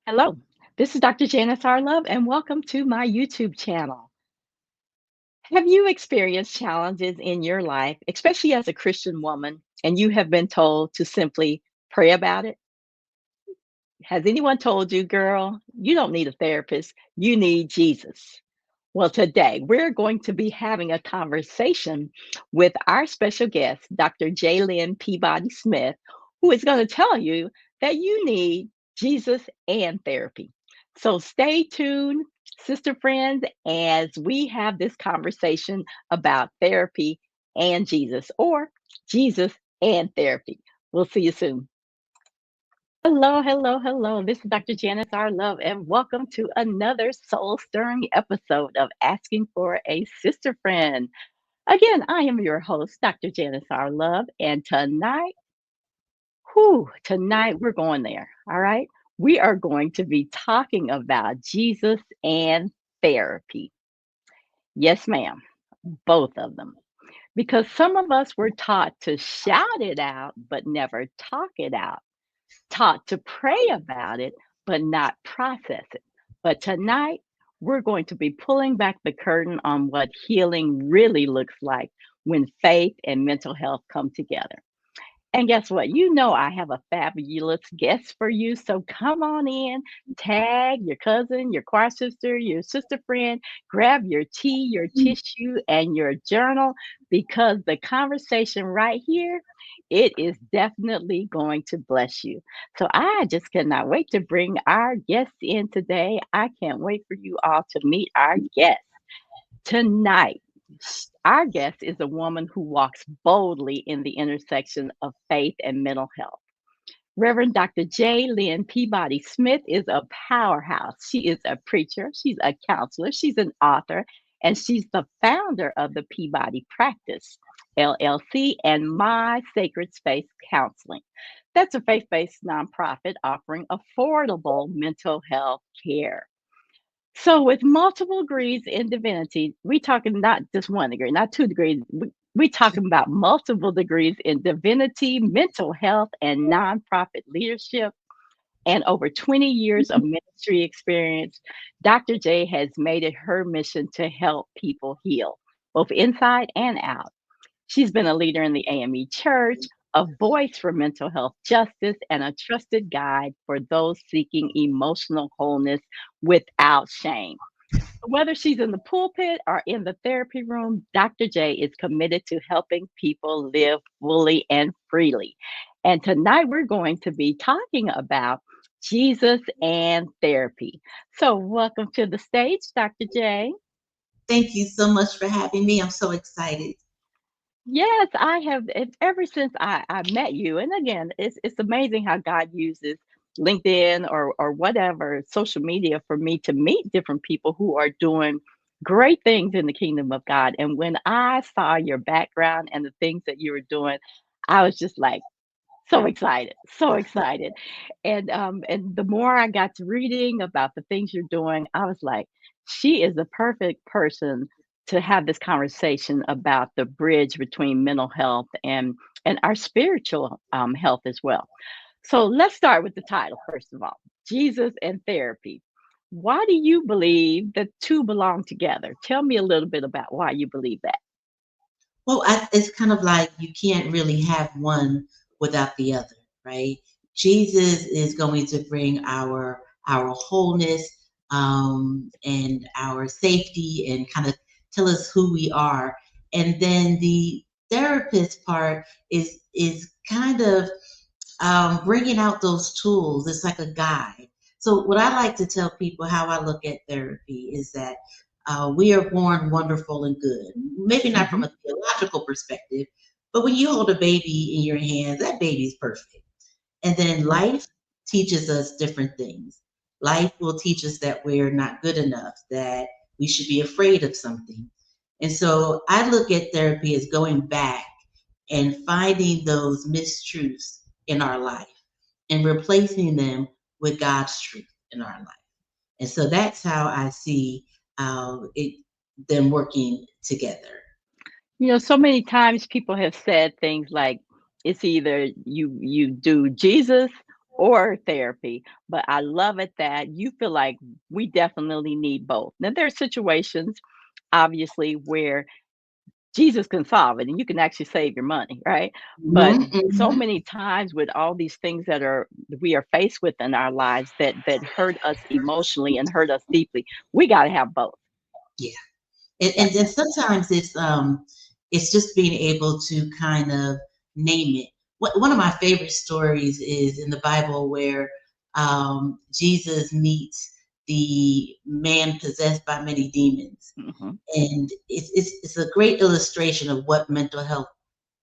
Hello, this is Dr. Janice Love, and welcome to my YouTube channel. Have you experienced challenges in your life, especially as a Christian woman, and you have been told to simply pray about it? Has anyone told you, girl, you don't need a therapist, you need Jesus? Well, today we're going to be having a conversation with our special guest, Dr. Jaylyn Peabody Smith, who is going to tell you that you need Jesus and therapy. So stay tuned, sister friends, as we have this conversation about therapy and Jesus, or Jesus and therapy. We'll see you soon. Hello, hello, hello. This is Dr. Janice Love, and welcome to another soul stirring episode of Asking for a Sister Friend. Again, I am your host, Dr. Janice Love, and tonight we're going there. All right. We are going to be talking about Jesus and therapy. Yes, ma'am, both of them. Because some of us were taught to shout it out, but never talk it out, taught to pray about it, but not process it. But tonight, we're going to be pulling back the curtain on what healing really looks like when faith and mental health come together. And guess what? You know, I have a fabulous guest for you. So come on in, tag your cousin, your choir sister, your sister friend, grab your tea, your tissue, and your journal because the conversation right here, it is definitely going to bless you. So I just cannot wait to bring our guests in today. I can't wait for you all to meet our guest. Tonight, our guest is a woman who walks boldly in the intersection of faith and mental health. Reverend Dr. J. Lynn Peabody Smith is a powerhouse. She is a preacher, she's a counselor, she's an author, and she's the founder of the Peabody Practice, LLC, and My Sacred Space Counseling. That's a faith based nonprofit offering affordable mental health care. So, with multiple degrees in divinity, we talking not just one degree, not two degrees. We talking about multiple degrees in divinity, mental health, and nonprofit leadership, and over 20 years of ministry experience. Dr. J has made it her mission to help people heal, both inside and out. She's been a leader in the AME Church, a voice for mental health justice, and a trusted guide for those seeking emotional wholeness without shame. Whether she's in the pulpit or in the therapy room, Dr. J is committed to helping people live fully and freely. And tonight we're going to be talking about Jesus and therapy. So, welcome to the stage, Dr. J. Thank you so much for having me. I'm so excited. Yes, I have. Ever since I met you, and again, it's amazing how God uses LinkedIn or whatever social media for me to meet different people who are doing great things in the kingdom of God. And when I saw your background and the things that you were doing, I was just like so excited, so excited. And the more I got to reading about the things you're doing, I was like, she is the perfect person to have this conversation about the bridge between mental health and our spiritual health as well. So let's start with the title first of all, Jesus and therapy. Why do you believe the two belong together? Tell me a little bit about why you believe that. Well, it's kind of like you can't really have one without the other, right? Jesus is going to bring our wholeness and our safety and kind of tell us who we are, and then the therapist part is kind of bringing out those tools. It's like a guide. So, what I like to tell people how I look at therapy is that we are born wonderful and good. Maybe not from Hmm. a theological perspective, but when you hold a baby in your hands, that baby's perfect. And then Right. life teaches us different things. Life will teach us that we're not good enough, that we should be afraid of something. And so I look at therapy as going back and finding those mistruths in our life and replacing them with God's truth in our life. And so that's how I see them working together. You know, so many times people have said things like it's either you do Jesus or therapy. But I love it that you feel like we definitely need both. Now, there are situations, obviously, where Jesus can solve it and you can actually save your money, right? But Mhm, so mhm. many times with all these things that are we are faced with in our lives that hurt us emotionally and hurt us deeply, we got to have both. Yeah. And Definitely. sometimes it's just being able to kind of name it. One of my favorite stories is in the Bible where Jesus meets the man possessed by many demons. Hmm. And it's a great illustration of what mental health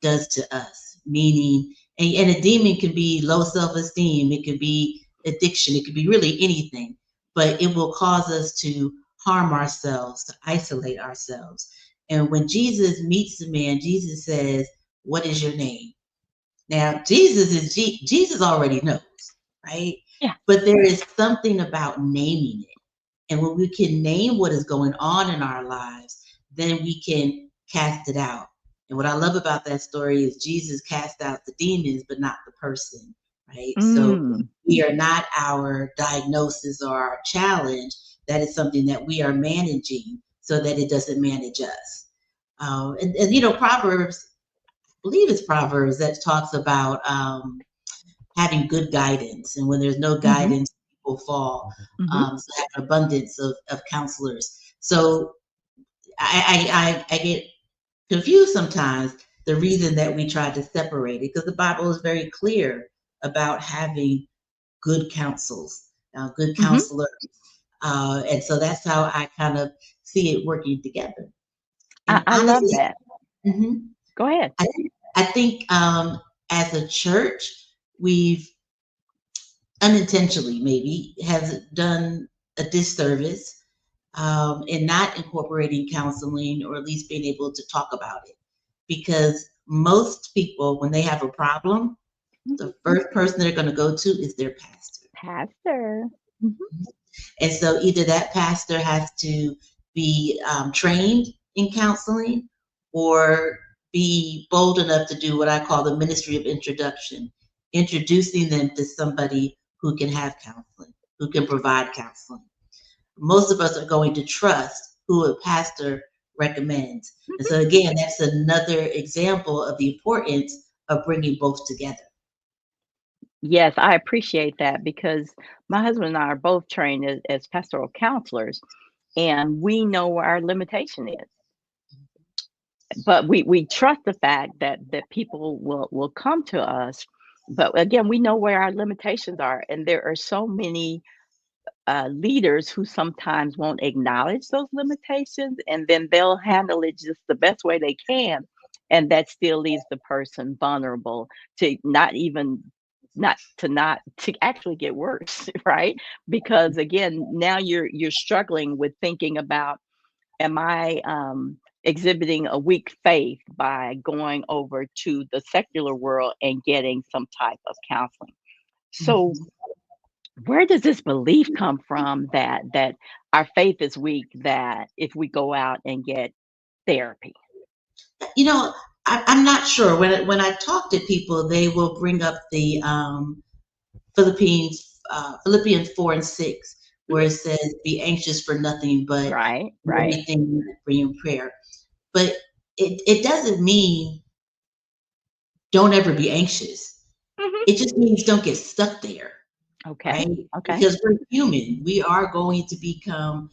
does to us. Meaning, and a demon can be low self esteem, it could be addiction, it could be really anything, but it will cause us to harm ourselves, to isolate ourselves. And when Jesus meets the man, Jesus says, "What is your name?" Now, Jesus already knows, right? Yeah. But there is something about naming it. And when we can name what is going on in our lives, then we can cast it out. And what I love about that story is Jesus cast out the demons, but not the person, right? So Mm. we are not our diagnosis or our challenge. That is something that we are managing so that it doesn't manage us. Proverbs, I believe it's Proverbs that talks about having good guidance. And when there's no Hmm. guidance, people fall. Hmm. So have an abundance of counselors. So I get confused sometimes the reason that we try to separate it because the Bible is very clear about having good counsels, good Hmm. counselors. And so that's how I kind of see it working together. And I love honestly, that. mhm, Go ahead. I think as a church, we've unintentionally maybe has done a disservice in not incorporating counseling or at least being able to talk about it. Because most people, when they have a problem, Mhm. the first person they're going to go to is their pastor. Pastor. Hmm. And so either that pastor has to be trained in counseling or be bold enough to do what I call the ministry of introduction, introducing them to somebody who can have counseling, who can provide counseling. Most of us are going to trust who a pastor recommends. And so, again, that's another example of the importance of bringing both together. Yes, I appreciate that because my husband and I are both trained as pastoral counselors, and we know where our limitation is. But we trust the fact that people will come to us. But again, we know where our limitations are, and there are so many leaders who sometimes won't acknowledge those limitations, and then they'll handle it just the best way they can, and that still leaves the person vulnerable to not to actually get worse, right? Because again, now you're struggling with thinking about, am I exhibiting a weak faith by going over to the secular world and getting some type of counseling? So Mhm. where does this belief come from that our faith is weak, that if we go out and get therapy? You know, I'm not sure. When I talk to people, they will bring up the Philippians 4 and 6, where Mhm. it says, "Be anxious for nothing, but Right, in right. everything bring in prayer." But it doesn't mean don't ever be anxious. Mhm. It just means don't get stuck there, Okay, right? okay. Because we're human. We are going to become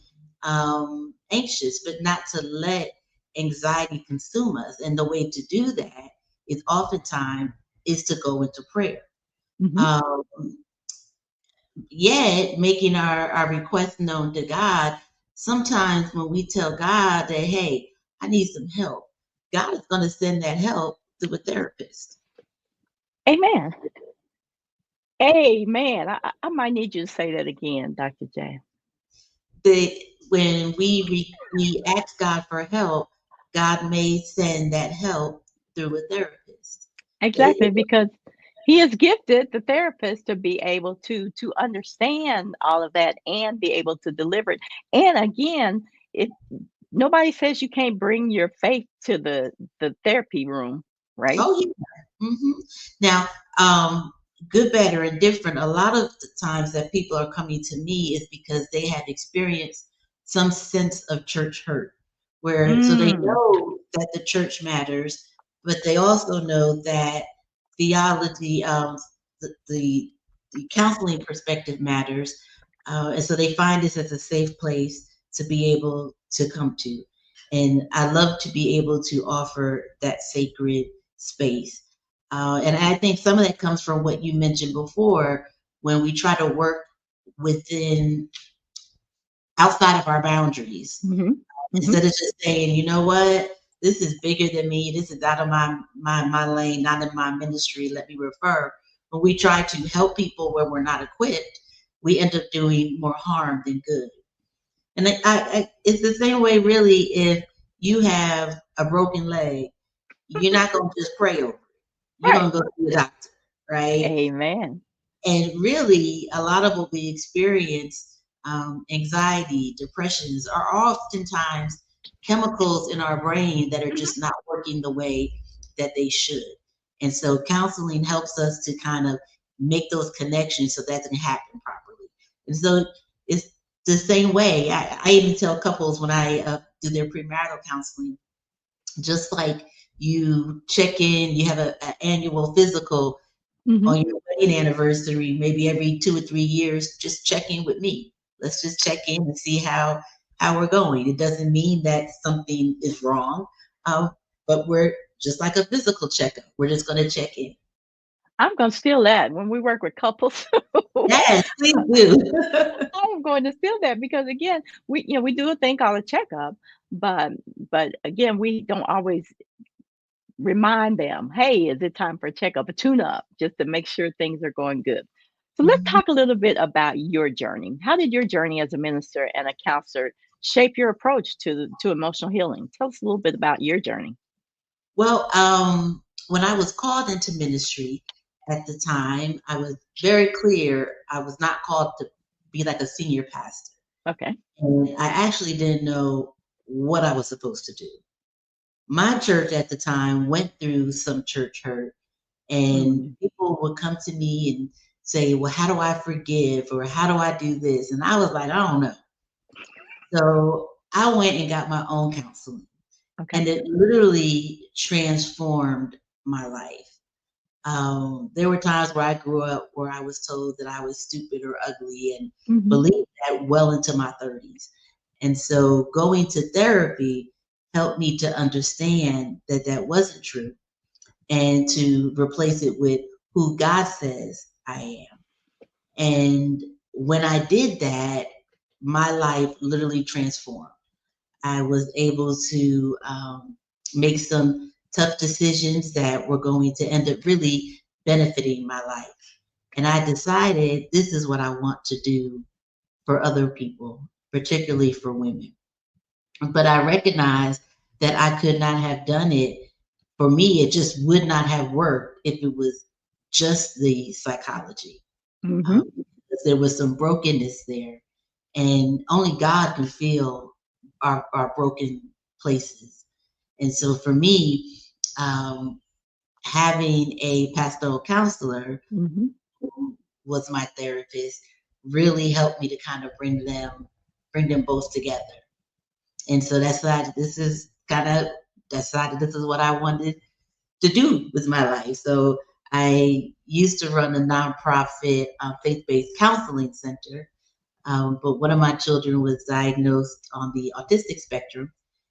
anxious, but not to let anxiety consume us. And the way to do that is oftentimes is to go into prayer. Mhm. Um, Yet making our requests known to God, sometimes when we tell God that, hey, I need some help, God is going to send that help through a therapist. Amen. Amen. I might need you to say that again, Dr. J. That when we ask God for help, God may send that help through a therapist. Exactly, It- because he has gifted the therapist to be able to understand all of that and be able to deliver it. And again, it nobody says you can't bring your faith to the therapy room, right? oh yeah. Now, um, good, bad, or indifferent, a lot of the times that people are coming to me is because they have experienced some sense of church hurt, where so they Mm. know that the church matters, but they also know that theology, the the counseling perspective matters, and so they find this as a safe place to be able to come to. And I love to be able to offer that sacred space. And I think some of that comes from what you mentioned before when we try to work within outside of our boundaries. Mhm. Mhm. Instead of just saying, you know what, this is bigger than me, this is out of my lane, not in my ministry, let me refer. When we try to help people where we're not equipped, we end up doing more harm than good. And it's the same way, really, if you have a broken leg, you're not going to just pray over it. You're going Right. to go to the doctor, right? Amen. And really, a lot of what we experience, anxiety, depressions, are oftentimes chemicals in our brain that are Mhm. just not working the way that they should. And so, counseling helps us to kind of make those connections so that doesn't happen properly. And so, it's the same way. I even tell couples when I do their premarital counseling, just like you check in, you have an annual physical Mhm. on your wedding anniversary, maybe every 2 or 3 years, just check in with me. Let's just check in and see how we're going. It doesn't mean that something is wrong, but we're just like a physical checkup. We're just going to check in. I'm gonna steal that when we work with couples. Yes, please do. I am going to steal that because again, we do a thing called a checkup, but again, we don't always remind them, hey, is it time for a checkup, a tune up, just to make sure things are going good. So let's Mhm. talk a little bit about your journey. How did your journey as a minister and a counselor shape your approach to emotional healing? Tell us a little bit about your journey. Well, when I was called into ministry at the time, I was very clear I was not called to be like a senior pastor. Okay. And I actually didn't know what I was supposed to do. My church at the time went through some church hurt, and Mm. people would come to me and say, well, how do I forgive, or how do I do this? And I was like, I don't know. So I went and got my own counseling, Okay. and it literally transformed my life. There were times where I grew up where I was told that I was stupid or ugly, and Hmm. believed that well into my 30s. And so going to therapy helped me to understand that that wasn't true, and to replace it with who God says I am. And when I did that, my life literally transformed. I was able to make some tough decisions that were going to end up really benefiting my life. And I decided this is what I want to do for other people, particularly for women. But I recognized that I could not have done it. For me, it just would not have worked if it was just the psychology. Hmm. Um, because there was some brokenness there, and only God can feel our broken places. And so for me, um, having a pastoral counselor Hmm. who was my therapist really helped me to kind of bring them both together. And so that's why this is kind of decided this is what I wanted to do with my life. So I used to run a nonprofit faith-based counseling center, but one of my children was diagnosed on the autistic spectrum,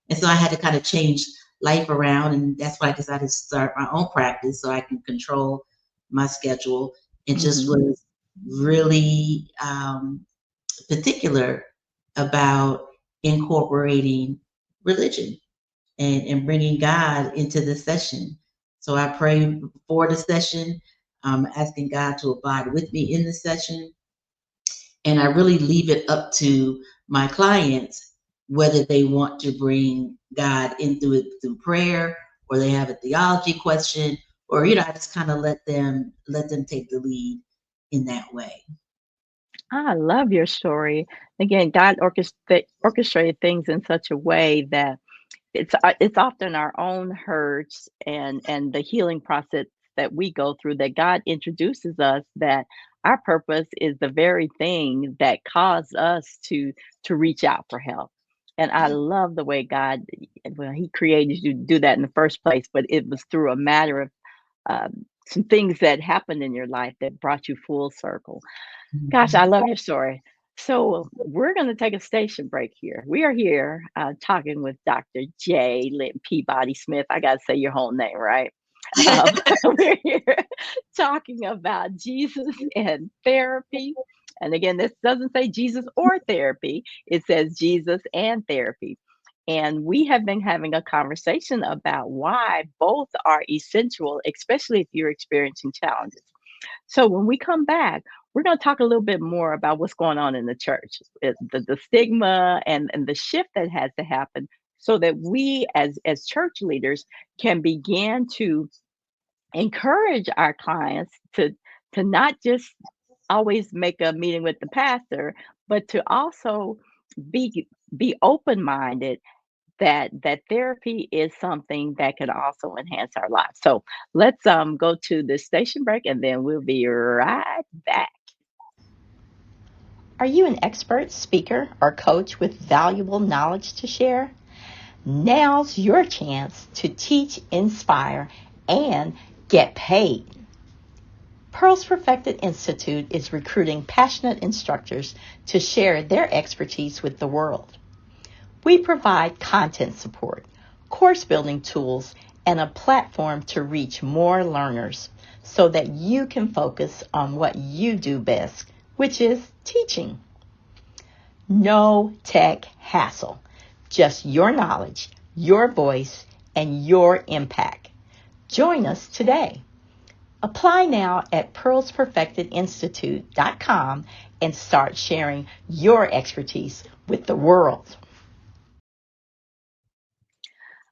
and so I had to kind of change life around, and that's why I decided to start my own practice so I can control my schedule. It just Hmm. was really particular about incorporating religion and bringing God into the session. So I pray before the session, asking God to abide with me in the session. And I really leave it up to my clients whether they want to bring God in through it through prayer, or they have a theology question, or I just kind of let them take the lead in that way. I love your story. Again, God orchestrated things in such a way that it's often our own hurts and the healing process that we go through that God introduces us that our purpose is the very thing that caused us to reach out for help. And I love the way God, well, He created you to do that in the first place, but it was through a matter of some things that happened in your life that brought you full circle. Gosh, I Mhm. love your story. So we're going to take a station break here. We are here talking with Dr. J. Lynn Peabody Smith. I got to say your whole name, right? Um, we're here talking about Jesus and therapy. And again, this doesn't say Jesus or therapy, it says Jesus and therapy. And we have been having a conversation about why both are essential, especially if you're experiencing challenges. So when we come back, we're going to talk a little bit more about what's going on in the church, the stigma and the shift that has to happen so that we as church leaders can begin to encourage our clients to not just always make a meeting with the pastor, but to also be open-minded that therapy is something that can also enhance our lives. So let's go to the station break and then we'll be right back. Are you an expert speaker or coach with valuable knowledge to share? Now's your chance to teach, inspire, and get paid. Pearls Perfected Institute is recruiting passionate instructors to share their expertise with the world. We provide content support, course building tools, and a platform to reach more learners so that you can focus on what you do best, which is teaching. No tech hassle, just your knowledge, your voice, and your impact. Join us today. Apply now at pearlsperfectedinstitute.com and start sharing your expertise with the world.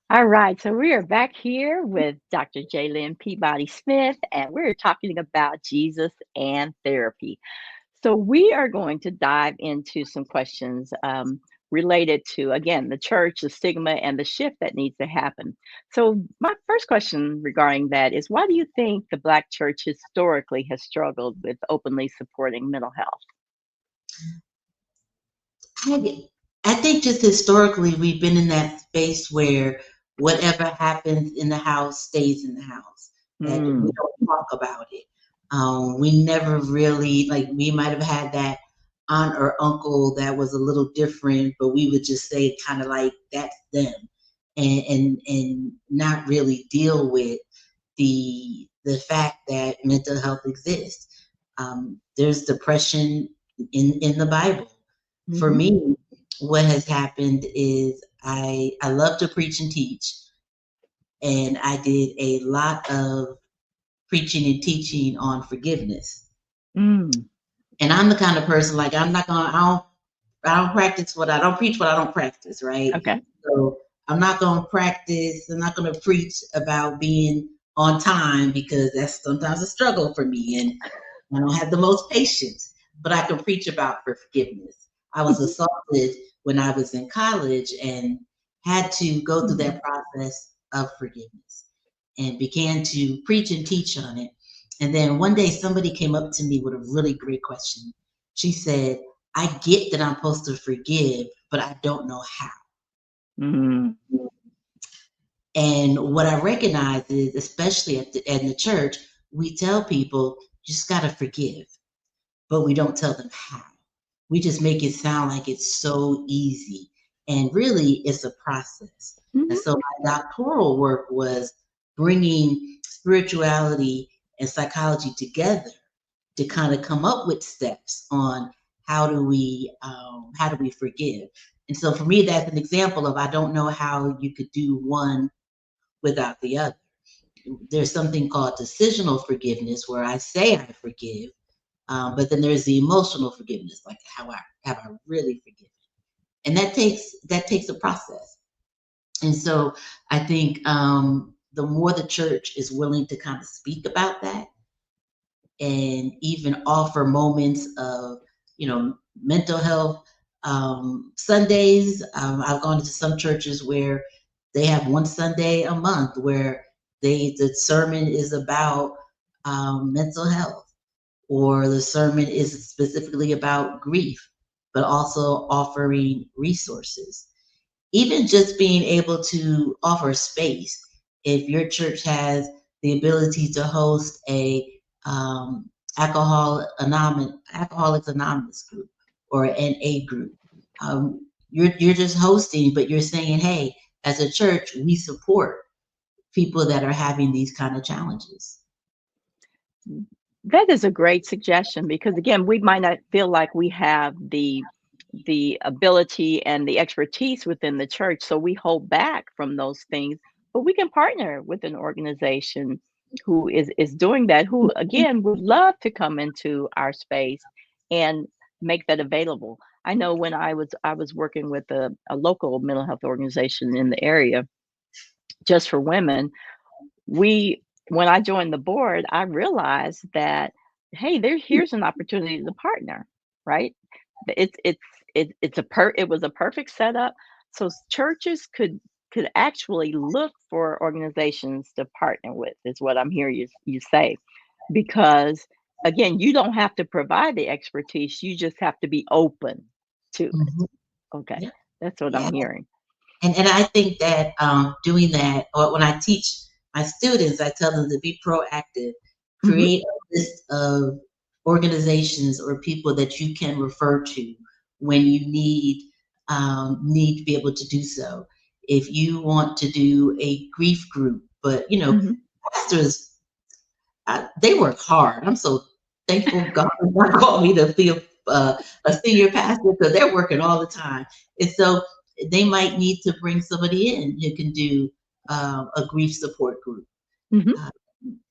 All right, so we are back here with Dr. Jaylyn Peabody Smith, and we're talking about Jesus and therapy. So we are going to dive into some questions related to, again, the church, the stigma, and the shift that needs to happen. So my first question regarding that is, why do you think the Black church historically has struggled with openly supporting mental health? I, I think just historically we've been in that space where whatever happens in the house stays in the house. That we Mm, don't talk about it. We never really like we might have had that aunt or uncle that was a little different, but we would just say kind of like that's them, and not really deal with the fact that mental health exists. There's depression in the Bible. For hmm me, what has happened is I love to preach and teach, and I did a lot of preaching and teaching on forgiveness. mm, And I'm the kind of person like I'm not gonna I don't practice what I don't preach what I don't practice, right? okay. So I'm not gonna practice, I'm not gonna preach about being on time because that's sometimes a struggle for me and I don't have the most patience, but I can preach about forgiveness. I was assaulted when I was in college and had to go through that process of forgiveness and began to preach and teach on it. And then one day somebody came up to me with a really great question. She said, I get that I'm supposed to forgive, but I don't know how. Mm, And what I recognize is, especially in the church, we tell people, you just got to forgive, but we don't tell them how. We just make it sound like it's so easy. And really, it's a process. And mhm, so my doctoral work was bringing spirituality and psychology together to kind of come up with steps on how do we forgive. And so for me, that's an example of I don't know how you could do one without the other. There's something called decisional forgiveness where I say I forgive, but then there's the emotional forgiveness, like how I have I really forgiven, and that takes a process. And so I think the more the church is willing to kind of speak about that and even offer moments of mental health Sundays. I've gone to some churches where they have one Sunday a month where the sermon is about mental health, or the sermon is specifically about grief, but also offering resources. Even just being able to offer space. If your church has the ability to host a um, Alcoholics Anonymous group or an A group, you're just hosting, but you're saying, hey, as a church, we support people that are having these kind of challenges. That is a great suggestion because again, we might not feel like we have the ability and the expertise within the church, so we hold back from those things. But we can partner with an organization who is doing that, who again would love to come into our space and make that available. I know when I was working with a local mental health organization in the area just for women, we when I joined the board, I realized that, hey, here's an opportunity to partner, right? It's it was a perfect setup. So churches could actually look for organizations to partner with, is what I'm hearing you say, because again, you don't have to provide the expertise, you just have to be open to it. Mhm. Okay, Yeah, that's what I'm yeah. hearing. And I think that doing that, or when I teach my students, I tell them to be proactive, Hmm. create a list of organizations or people that you can refer to when you need to be able to do so. If you want to do a grief group, but Hmm. pastors, they work hard. I'm so thankful God did not call me to be a senior pastor because they're working all the time. And so they might need to bring somebody in who can do a grief support group. Hmm. Uh,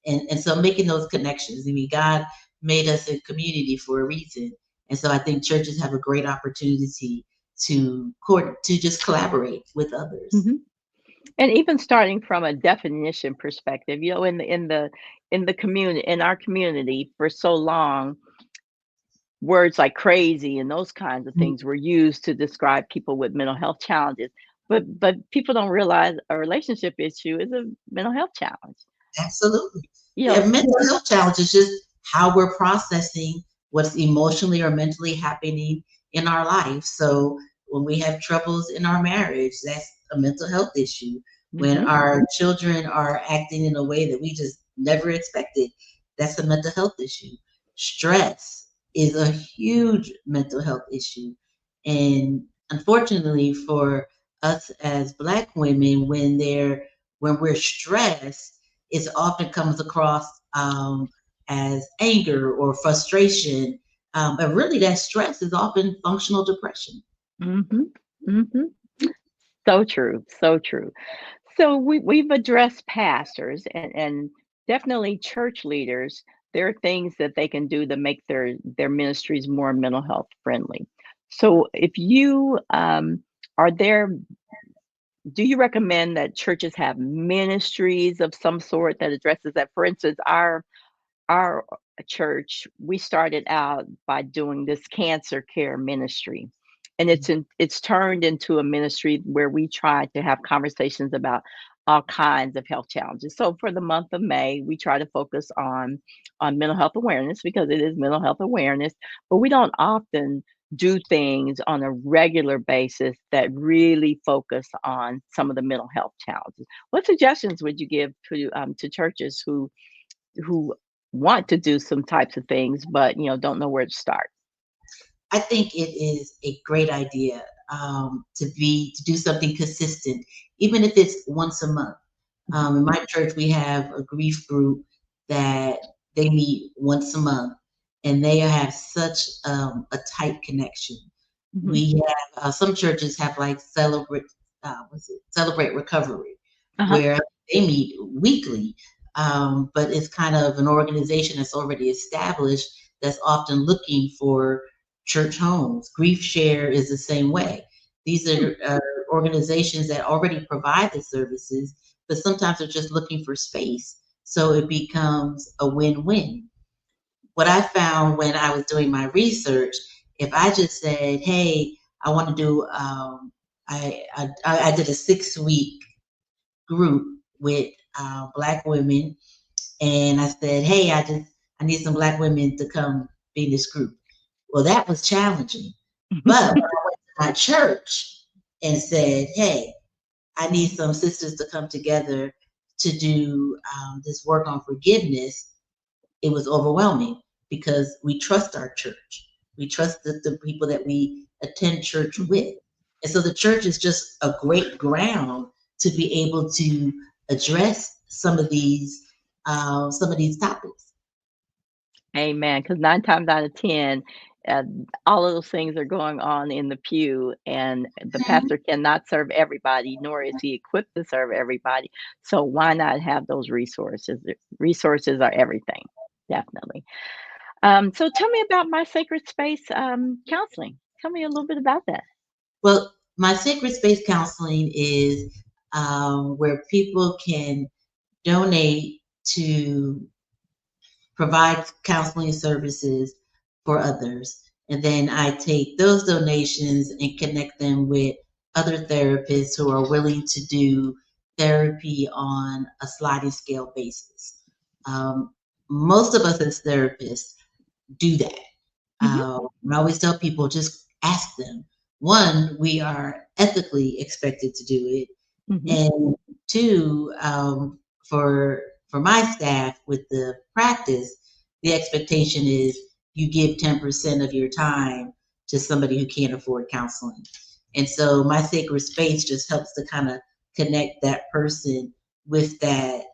and so making those connections. I mean, God made us a community for a reason. And so I think churches have a great opportunity to just collaborate with others. Hmm. And even starting from a definition perspective, in the community, in our community for so long, words like crazy and those kinds of things were used to describe people with mental health challenges. But people don't realize a relationship issue is a mental health challenge. Absolutely. You Yeah, know, mental health challenge is just how we're processing what's emotionally or mentally happening in our life. So when we have troubles in our marriage, that's a mental health issue. When hmm. our children are acting in a way that we just never expected, that's a mental health issue. Stress is a huge mental health issue. And unfortunately for us as Black women, when we're stressed, it often comes across as anger or frustration. But really, that stress is often functional depression. Hmm. Hmm. So true, so true. So we've addressed pastors and definitely church leaders. There are things that they can do to make their ministries more mental health friendly. So if you are there, do you recommend that churches have ministries of some sort that addresses that? For instance, our church, we started out by doing this cancer care ministry. And it's turned into a ministry where we try to have conversations about all kinds of health challenges. So for the month of May, we try to focus on mental health awareness because it is mental health awareness, but we don't often do things on a regular basis that really focus on some of the mental health challenges. What suggestions would you give to churches who want to do some types of things, but don't know where to start? I think it is a great idea to do something consistent, even if it's once a month. Mhm, In my church, we have a grief group that they meet once a month, and they have such a tight connection. mhm, We have some churches have like celebrate recovery, uh-huh, where they meet weekly, but it's kind of an organization that's already established that's often looking for church homes. Grief Share is the same way. These hmm, are organizations that already provide the services, but sometimes they're just looking for space. So it becomes a win-win. What I found when I was doing my research, if I just said, "Hey, I want to do," I did a 6-week group with Black women, And I said, hey, I need some Black women to come be in this group. Well, that was challenging. But when I went to my church and said, hey, I need some sisters to come together to do this work on forgiveness, it was overwhelming because we trust our church. We trust the people that we attend church Mhm. with. And so the church is just a great ground to be able to address some of these topics. Amen. Because 9 times out of 10, uh, all of those things are going on in the pew, and the Mhm. pastor cannot serve everybody, nor is he equipped to serve everybody. So why not have those resources? Resources are everything, definitely. So tell me about my sacred space counseling. Tell me a little bit about that. Well, my sacred space counseling is where people can donate to provide counseling services for others. And then I take those donations and connect them with other therapists who are willing to do therapy on a sliding scale basis. Um, Most of us as therapists do that. Hmm. I always tell people just ask them. One, we are ethically expected to do it, Hmm. and two, for my staff with the practice, the expectation is you give 10% of your time to somebody who can't afford counseling. And so my sacred space just helps to kind of connect that person with that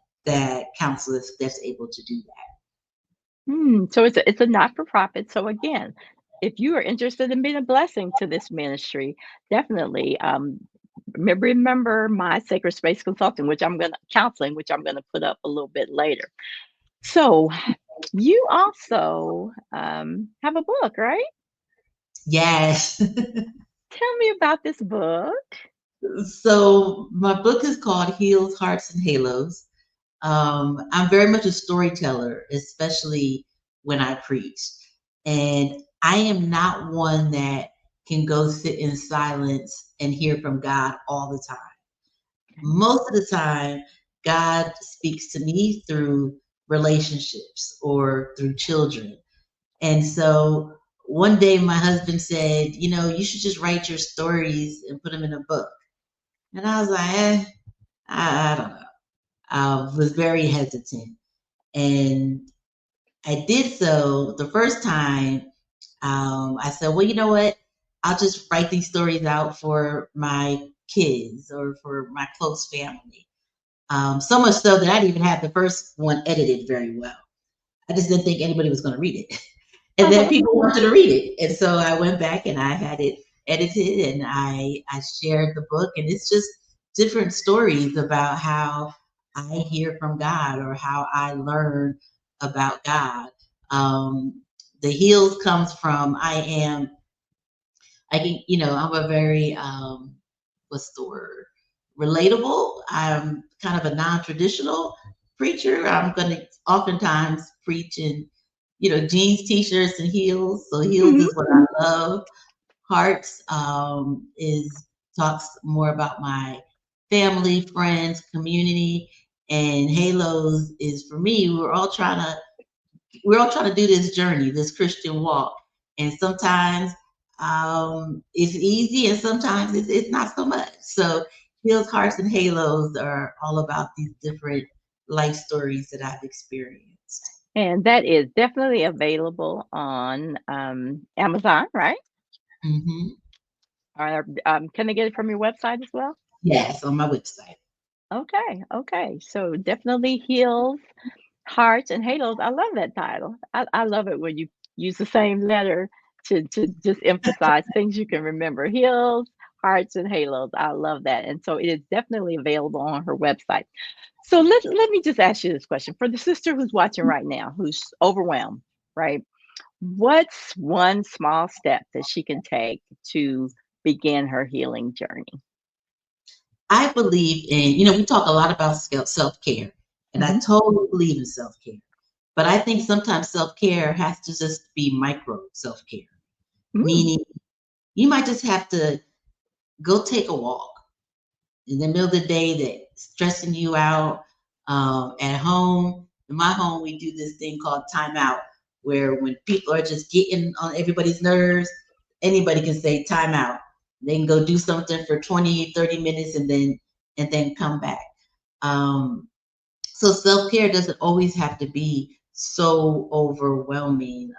counselor that's able to do that. So it's a not for profit. So again, if you are interested in being a blessing to this ministry, definitely remember my sacred space consulting, which I'm gonna counseling, which I'm gonna put up a little bit later. So you also have a book, right? Yes. Tell me about this book. So my book is called Heels, Hearts, and Halos. I'm very much a storyteller, especially when I preach. And I am not one that can go sit in silence and hear from God all the time. Most of the time, God speaks to me through relationships or through children. And so one day my husband said, you should just write your stories and put them in a book. And I was like, I don't know. I was very hesitant. And I did so the first time. I said, well, you know what? I'll just write these stories out for my kids or for my close family. So much so that I didn't even have the first one edited very well. I just didn't think anybody was going to read it. And then Uh-huh. people wanted to read it. And so I went back and I had it edited and I shared the book. And it's just different stories about how I hear from God or how I learn about God. Um, the heels comes from I can, I'm a very, what's the word? Relatable. I'm kind of a non-traditional preacher. I'm going to oftentimes preach in, jeans, t-shirts, and heels. So heels Hmm. is what I love. Hearts is talks more about my family, friends, community, and halos is for me. We're all trying to do this journey, this Christian walk. And sometimes it's easy and sometimes it's not so much. So Hills, Hearts, and Halos are all about these different life stories that I've experienced. And that is definitely available on Amazon, right? Hmm. Or can they get it from your website as well? Yes, on my website. Okay, okay. So definitely heels, hearts, and halos. I love that title. I love it when you use the same letter to just emphasize things you can remember. Heels, hearts, and halos. I love that. And so it is definitely available on her website. So let me just ask you this question. For the sister who's watching right now, who's overwhelmed, right? What's one small step that she can take to begin her healing journey? I believe in, we talk a lot about self care, and I Mhm. totally believe in self care. But I think sometimes self care has to just be micro self care, Mm, meaning you might just have to go take a walk in the middle of the day that's stressing you out at home. In my home, we do this thing called timeout, where when people are just getting on everybody's nerves, anybody can say timeout. They can go do something for 20, 30 minutes and then come back. Um, so self-care doesn't always have to be so overwhelming.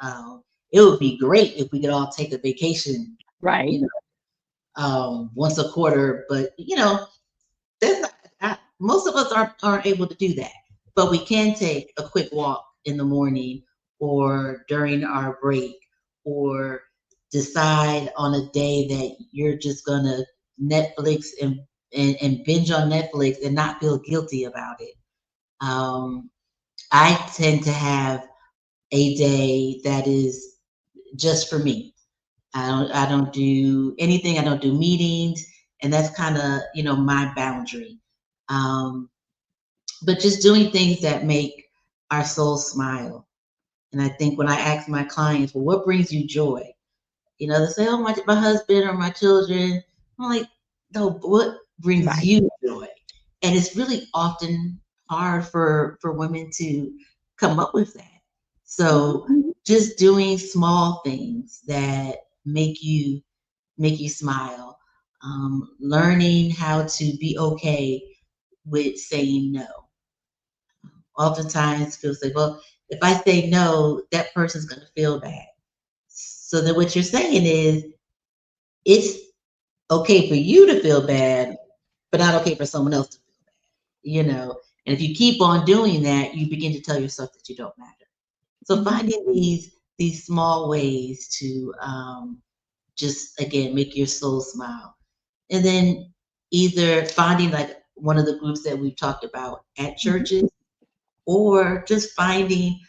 It would be great if we could all take a vacation, Right. you know, once a quarter, but that's not, most of us aren't able to do that. But we can take a quick walk in the morning or during our break, or decide on a day that you're just gonna Netflix and binge on Netflix and not feel guilty about it. Um, I tend to have a day that is just for me. I don't do anything. I don't do meetings, and that's kind of my boundary. Um, but just doing things that make our soul smile. And I think when I ask my clients, well, what brings you joy? They say, oh, my husband or my children. I'm like, no, but what brings Right. you joy? And it's really often hard for women to come up with that. Mhm. So just doing small things that make you make you smile, learning how to be okay with saying no. Oftentimes people say, well, if I say no, that person's going to feel bad. So then what you're saying is it's okay for you to feel bad, but not okay for someone else to feel bad. And if you keep on doing that, you begin to tell yourself that you don't matter. So Mhm. finding these small ways to just again make your soul smile, and then either finding like one of the groups that we've talked about at Mhm. churches, or just finding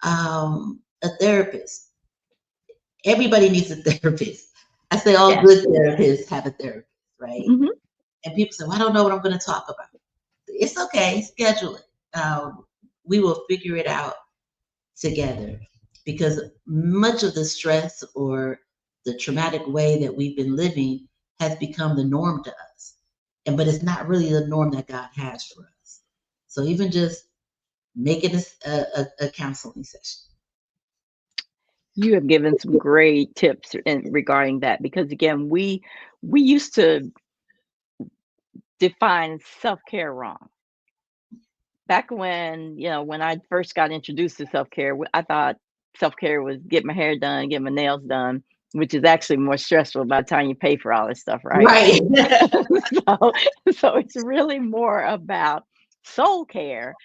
a therapist. Everybody needs a therapist. I say all Yes. good therapists have a therapist, right? Mhm. And people say, well, I don't know what I'm going to talk about. It's okay, schedule it. We will figure it out together, because much of the stress or the traumatic way that we've been living has become the norm to us. But it's not really the norm that God has for us. So even just making a counseling session. You have given some great tips regarding that because again, we used to define self-care wrong. Back when, when I first got introduced to self-care, I thought self-care was get my hair done, get my nails done, which is actually more stressful by the time you pay for all this stuff, right? Right. So so it's really more about soul care,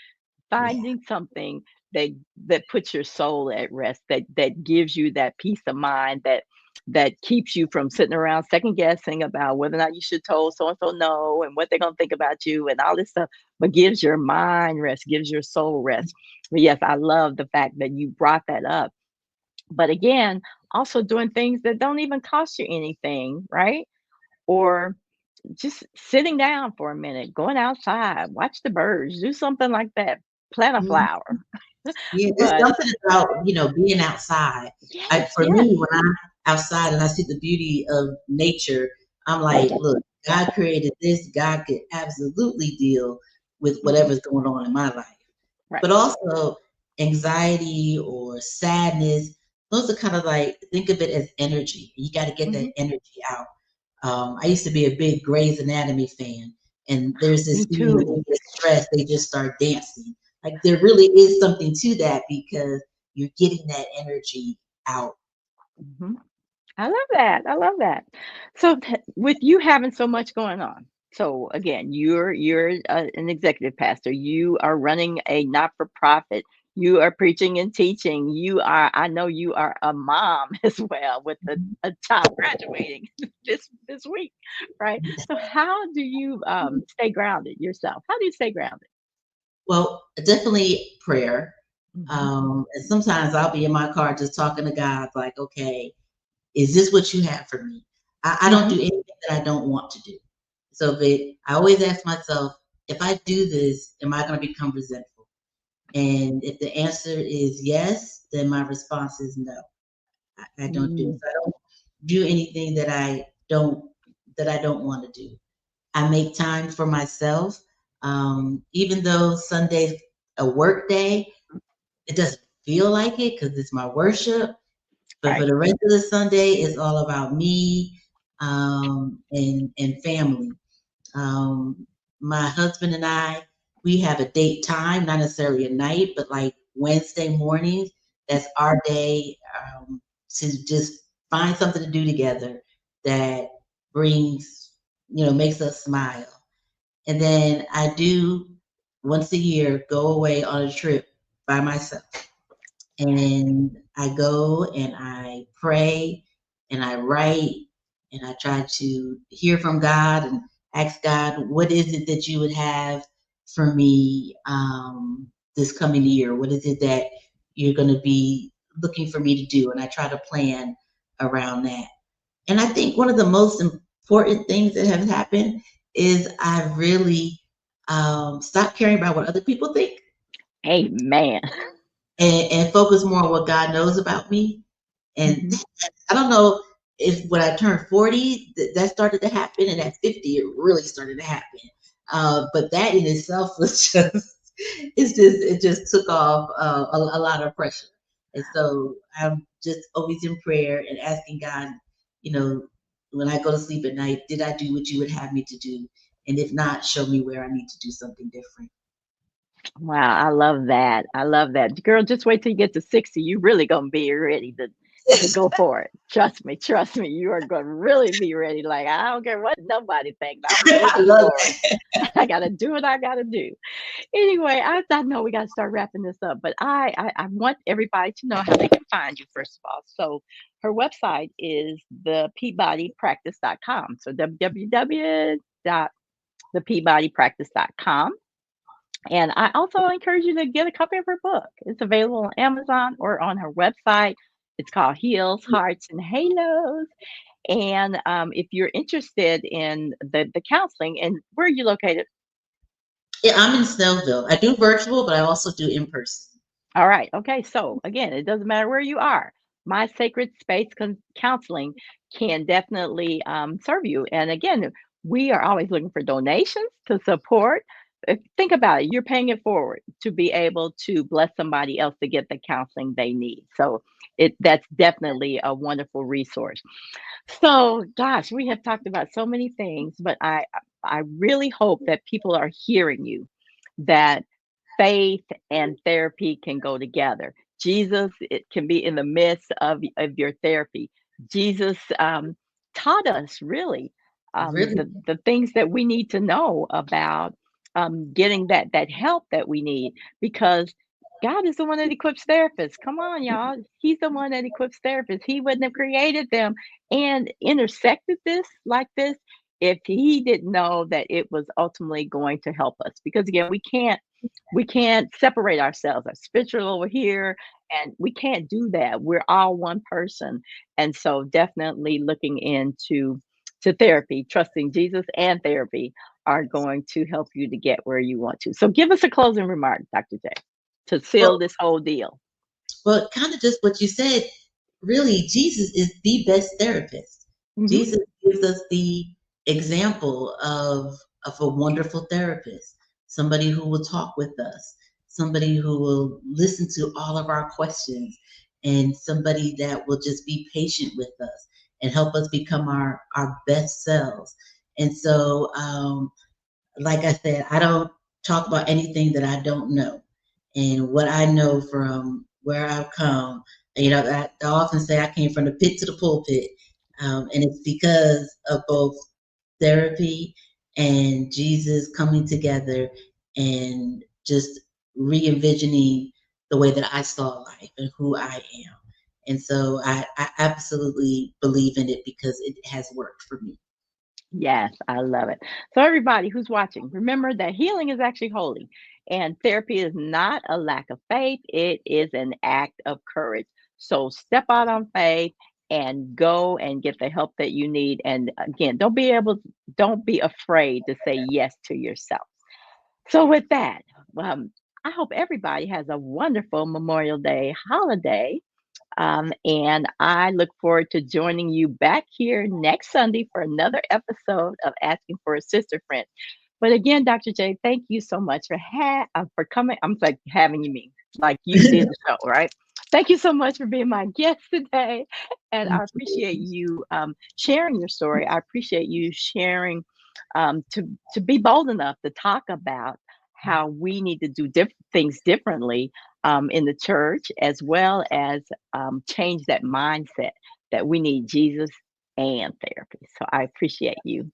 Yeah. finding something that puts your soul at rest, that gives you that peace of mind, that keeps you from sitting around second guessing about whether or not you should tell so and so no and what they're going to think about you and all this stuff, but gives your mind rest, gives your soul rest. But yes, I love the fact that you brought that up. But again, also doing things that don't even cost you anything, right? Or just sitting down for a minute, going outside, watch the birds, do something like that, plant a Mhm. flower. Yeah, there's But something about, being outside. yes, For yes. me, when I'm outside and I see the beauty of nature, I'm like, look, God created this. God could absolutely deal with Mhm. whatever's going on in my life. Right. But also anxiety or sadness, those are kind of like, think of it as energy. You got to get that Mhm. energy out. I used to be a big Grey's Anatomy fan, and there's this Me scene when too. they get stressed, they just start dancing. Like there really is something to that, because you're getting that energy out. Mhm. I love that. I love that. So with you having so much going on. So again, you're an executive pastor. You are running a not-for-profit. You are preaching and teaching. I know you are a mom as well with a child graduating this week, right? So how do you stay grounded yourself? How do you stay grounded? Well, definitely prayer. Mhm. And sometimes I'll be in my car just talking to God, like, okay, is this what you have for me? I don't do Mhm. anything that I don't want to do. So I always ask myself, if I do this, am I going to become resentful? And if the answer is yes, then my response is no. I don't do it. Mm. So I don't do anything that I don't want to do. I make time for myself. Even though Sunday's a work day, it doesn't feel like it because it's my worship. But for Right. the rest of the Sunday, it's all about me and family. Um, my husband and I, we have a date time, not necessarily a night, but like Wednesday mornings. That's our day to just find something to do together that brings, makes us smile. And then I do once a year go away on a trip by myself. And I go and I pray and I write and I try to hear from God and ask God, what is it that you would have for me this coming year? What is it that you're going to be looking for me to do? And I try to plan around that. And I think one of the most important things that have happened is I really stopped caring about what other people think Amen. and focus more on what God knows about me. And Hmm. I don't know if when I turned 40, that started to happen, and at 50, it really started to happen. But that in itself was it just took off a lot of pressure. And so I'm just always in prayer and asking God, you know, when I go to sleep at night, did I do what you would have me to do? And if not, show me where I need to do something different. Wow, I love that. I love that. Girl, just wait till you get to 60. You really gonna be ready to go for it. Trust me, you are gonna really be ready. Like, I don't care what nobody thinks. I'm I moving love forward. I gotta do what I gotta do. Anyway, I know we gotta start wrapping this up, but I want everybody to know how they can find you, first of all. So her website is thepeabodypractice.com. So www.thepeabodypractice.com. And I also encourage you to get a copy of her book. It's available on Amazon or on her website. It's called Heels, Hearts, and Halos. And if you're interested in the counseling, and where are you located? Yeah, I'm in Snellville. I do virtual, but I also do in person. All right. Okay. So again, it doesn't matter where you are. My sacred space counseling can definitely serve you. And again, we are always looking for donations to support. Think about it. You're paying it forward to be able to bless somebody else to get the counseling they need. So that's definitely a wonderful resource. So, gosh, we have talked about so many things, but I really hope that people are hearing you, that faith and therapy can go together. Jesus, it can be in the midst of your therapy. Jesus taught us really Really, the things that we need to know about getting that help that we need, because God is the one that equips therapists. Come on, y'all. He's the one that equips therapists. He wouldn't have created them and intersected this like this if he didn't know that it was ultimately going to help us. Because again, we can't separate ourselves, our spiritual over here, and we can't do that. We're all one person. And so definitely looking into to therapy, trusting Jesus and therapy are going to help you to get where you want to. So give us a closing remark, Dr. J, to seal well, this whole deal. kind of just what you said. Really, Jesus is the best therapist. Hmm. Jesus gives us the example of a wonderful therapist, somebody who will talk with us, somebody who will listen to all of our questions, and somebody that will just be patient with us and help us become our best selves. And so, like I said, I don't talk about anything that I don't know. And what I know from where I've come, I often say I came from the pit to the pulpit. And it's because of both therapy and Jesus coming together and just re envisioning the way that I saw life and who I am. And so I absolutely believe in it because it has worked for me. Yes, I love it. So, everybody who's watching, remember that healing is actually holy, and therapy is not a lack of faith, it is an act of courage. So, step out on faith and go and get the help that you need. And again, don't be afraid to say yes to yourself. So, with that, I hope everybody has a wonderful Memorial Day holiday, and I look forward to joining you back here next Sunday for another episode of Asking for a Sister Friend. But again, Dr. J, thank you so much for coming. I'm like having you mean. like you did the show, right? Thank you so much for being my guest today. And I Thank appreciate you. you sharing your story. I appreciate you sharing to be bold enough to talk about how we need to do things differently in the church, as well as change that mindset that we need Jesus and therapy. So I appreciate you.